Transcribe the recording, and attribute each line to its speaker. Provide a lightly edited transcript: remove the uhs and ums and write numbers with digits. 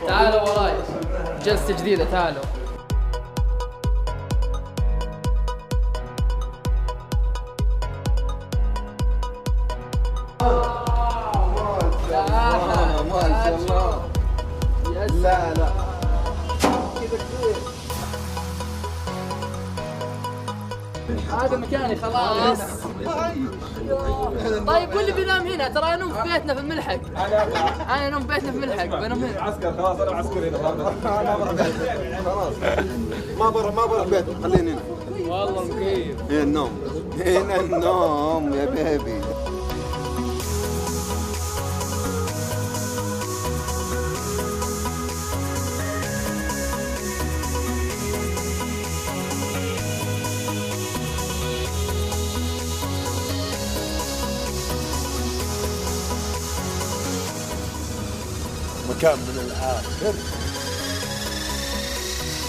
Speaker 1: تعالوا وراي، جلسة جديدة تعالوا.
Speaker 2: ما شاء الله. لا لا كذا كثير.
Speaker 1: هذا مكاني خلاص. طيب واللي بينام هنا؟ ترى انا نوم في بيتنا في الملحق. انا نوم في بيتنا في الملحق، بنام هنا.
Speaker 3: عسكر خلاص، انا عسكري هنا.
Speaker 2: انا برا بيتي خلاص. ما برا بيتي، خليني هنا.
Speaker 1: والله مكيف.
Speaker 2: هنا النوم، هنا النوم يا بيبي.
Speaker 4: مكان من الآخر.